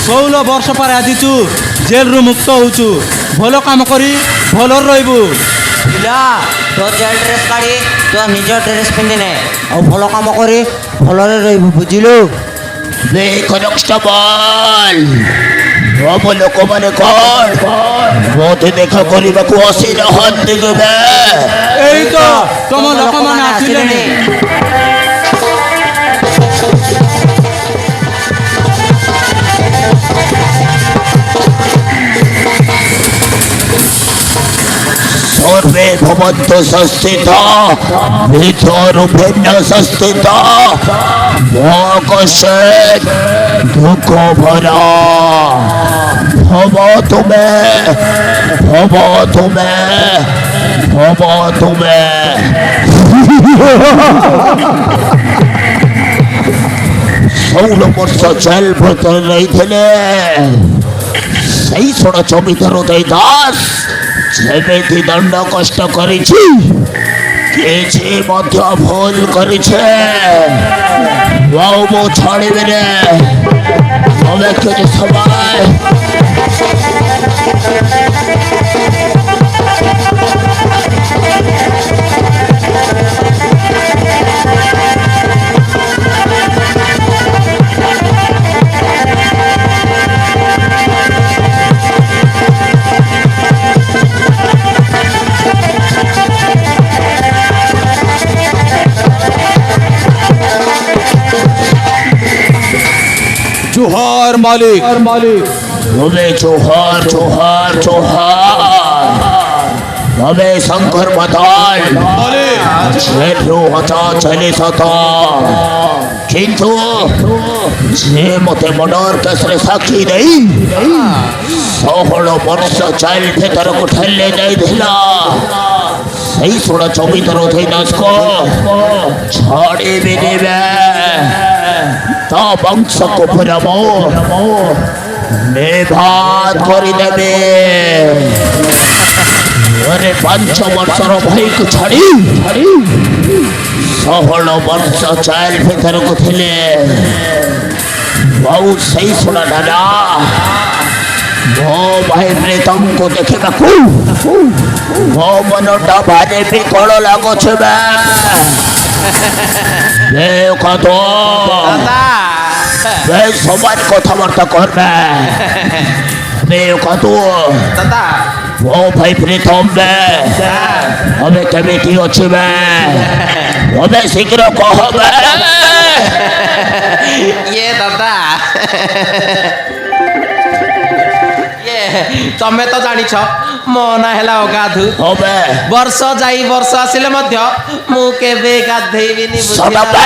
ষোলো বর্ষ পরে আজিଛୁ ଜେଲରୁ ମୁକ୍ତ ହେଉଛୁ ଭଲ କାମ କରି ଭଲରେ ରହିବୁ। ପିଲା ତୋ ଜେଲ ଡ୍ରେସ୍ କାଢ଼ି ତୋ ନିଜ ଡ୍ରେସ୍ ପିନ୍ଧିନେ ଆଉ ଭଲ କାମ କରି ଭଲରେ ରହିବୁ ବୁଝିଲୁ। ଆମ ଲୋକମାନେ କଣ ମୋତେ ଦେଖା କରିବାକୁ ଆସିନାହାନ୍ତି କେବେ? ଏଇ ତ ତମ ଲୋକମାନେ ଆସିଲେଣି। सर्वे भवन्तु संस्थिता भितरु भिन्न संस्थिता मोकसे दुख भरा भव तुम्हें 16 ବର୍ଷ ଜେଲ ଭିତରେ ରହିଥିଲେ ସେଇ ଷୋଳ ଜମିଦାର ଉଦୟ ଦାସ ଯେମିତି ଦଣ୍ଡ କଷ୍ଟ କରିଛି କିଛି ମଧ୍ୟ ଭୁଲ କରିଛେ ଆଉ ମୁଁ ଛାଡ଼ିବିନି। ତମେ କିଛି ସମୟ जोहार मालिक बोले जोहार जोहार जोहार बोले शंकर मदान चले सता किंतु जे मते मर्डर केस रे साक्षी नहीं 16 वर्ष जेल भीतर को ठेले नहीं दिला सही सोड़ा जमीदार उदय दास को छाड़ी भी देवे ता वंश को पुराबो निभात करी देवे। अरे 5 वर्षर भाई को छाड़ी 16 वर्ष जेल भीतर को थिले बहुत सही सुना दादा मो भाई प्रीतम को देखा मो मनटा भारे भी कड़ लगो समाज कथबार्ता कर ମୋ ଭାଇ ପ୍ରୀତମ ବେ ଆମେ କେମିତି ଅଛୁ ବେ ଏବେ ଶୀଘ୍ର କହ ବେ ଇଏ ଦାଦା ଇଏ ତମେ ତ ଜାଣିଛ ମୋ ନାଁ ହେଲା ଅଗାଧୁ হবে ବର୍ଷ ଯାଇ ବର୍ଷ ଆସିଲେ ମଧ୍ୟ ମୁଁ କେବେ ଗାଧେଇବିନି ବୁଝିଲ ସଦା।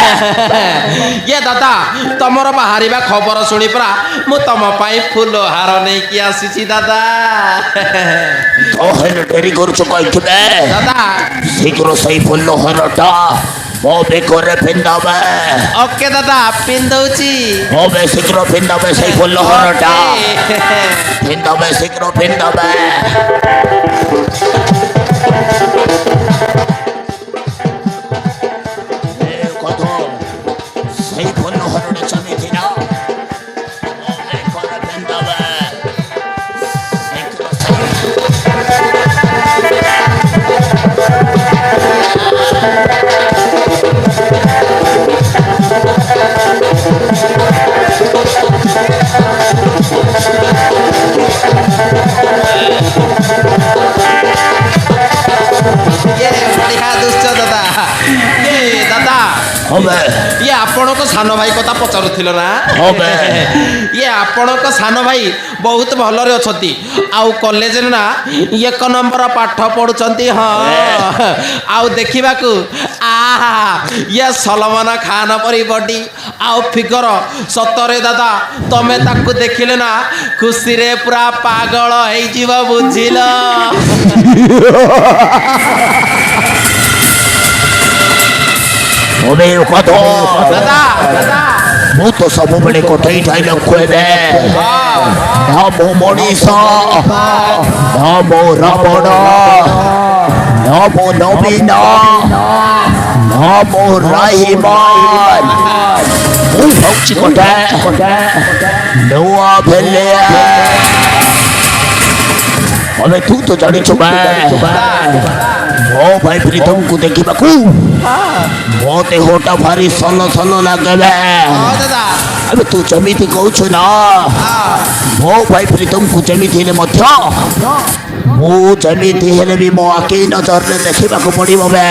ଇଏ ଦାଦା ତମର ବାହାରିବା ଖବର ଶୁଣି ପରା ମୁଁ ତମ ପାଇଁ ଫୁଲ ହାର ନେଇକି ଆସିଛି ଦାଦା ତ ହେଲେ ଡେରି କରୁଛୁ କହିଛୁ ବେ ଦାଦା ଶୀଘ୍ର ସେଇ ଫୁଲ ହରଟା ମୋ ବେକରେ ପିନ୍ଧାବେ ଓକେ ଦାଦା ପିନ୍ଧଉଛି হবে ଶୀଘ୍ର ପିନ୍ଧାବେ ସେଇ ଫୁଲ ହରଟା ପିନ୍ଧାବେ ଶୀଘ୍ର ପିନ୍ଧାବେ ସେଇ ଫୁଲ ହରଟା ଚମିଛି ନା ମୋ ବେକରେ ପିନ୍ଧାବେ ଶୀଘ୍ର ସେଇ ଇଏ ବଢିଆ ଦୁଷ୍ଟ ଦାଦା ଇଏ ଦାଦା হবে ଇଏ ଆପଣଙ୍କ ସାନ ଭାଇ କଥା ପଚାରୁଥିଲ ନା হবে ଇଏ ଆପଣଙ୍କ ସାନ ଭାଇ ବହୁତ ଭଲରେ ଅଛନ୍ତି ଆଉ କଲେଜରେ ନା 1 ନମ୍ବର ପାଠ ପଢୁଛନ୍ତି ହଁ ଆଉ ଦେଖିବାକୁ ଆହା ଇଏ ସଲମାନ ଖାନ ପରି ବଡି ଆଉ ଫିଗର ସତରେ ଦାଦା ତମେ ତାକୁ ଦେଖିଲେ ନା ଖୁସିରେ ପୁରା ପାଗଳ ହେଇଯିବ ବୁଝିଲ হবে কথা ଦାଦା ଦାଦା ମୁଁ ତ ସବୁବେଳେ କଠେଇ ଠାଇଲ ଖୁଏବେ ନା ମୋ ମଣିଷ ନା ମୋ ରାବଣ ନା ମୋ ନବୀନ ନା ମୋ ରାହିମାନ ମୁଁ ହେଉଛି ଗୋଟେ ନୂଆ ଭେଲିଆ હવે તું તો જાણીଛୁ ବା ମୋ ଭାଇ ପ୍ରୀତମକୁ ଦେଖିବାକୁ ମୋ ଦେହଟା ଭାରି ସଲ ସଲ ଲାଗେ ବେ ହଁ ଦାଦା ଏବେ ତୁ ଯେମିତି କହୁଛୁ ନା ମୋ ଭାଇ ପ୍ରୀତମକୁ ଯେମିତି ହେଲେ ମଧ୍ୟ ମୁଁ ଯେମିତି ହେଲେ ବି ମୋ ଆଖି ନଜରରେ ଦେଖିବାକୁ ପଡ଼ିବ ବେ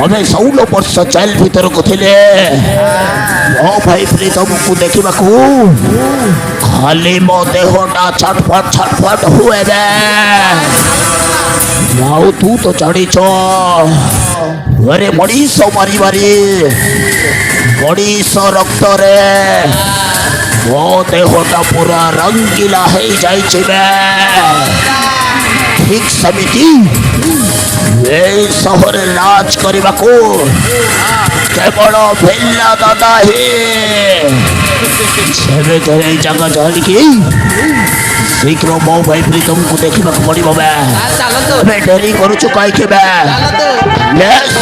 ଆମେ 16 ବର୍ଷ ଜେଲ ଭିତରକୁ ଥିଲେ ମୋ ଭାଇ ପ୍ରୀତମକୁ ଦେଖିବାକୁ ଖାଲି ମୋ ଦେହଟା ଛଟଫଟ ହୁଏ ବେ ଆଉ ତୁ ତ ଜାଣିଛ ଘରେ ମଣିଷ ମାରିବାରେ ମଣିଷ ରକ୍ତରେ ମୋ ଦେହଟା ପୁରା ରଙ୍ଗିଲା ହେଇଯାଇଛି ବେ ଠିକ୍ ସେମିତି এই ସହରରେ ରାଜ କରିବାକୁ କେବଳ ଭିଲ୍ଲା ଦାଦା ହିଁ ସେବେତରେ ଏଇ ଜାଗା ଛାଡ଼ିକି ଶୀଘ୍ର ମୋ ଭାଇ ପ୍ରୀତମକୁ ଦେଖିବାକୁ ପଡ଼ିବ ବେ ଚାଲନ୍ତୁ ଏବେ ଡେରି କରୁଛୁ କାହିଁକି ବେ ଚାଲନ୍ତୁ ଲେଟ୍ସ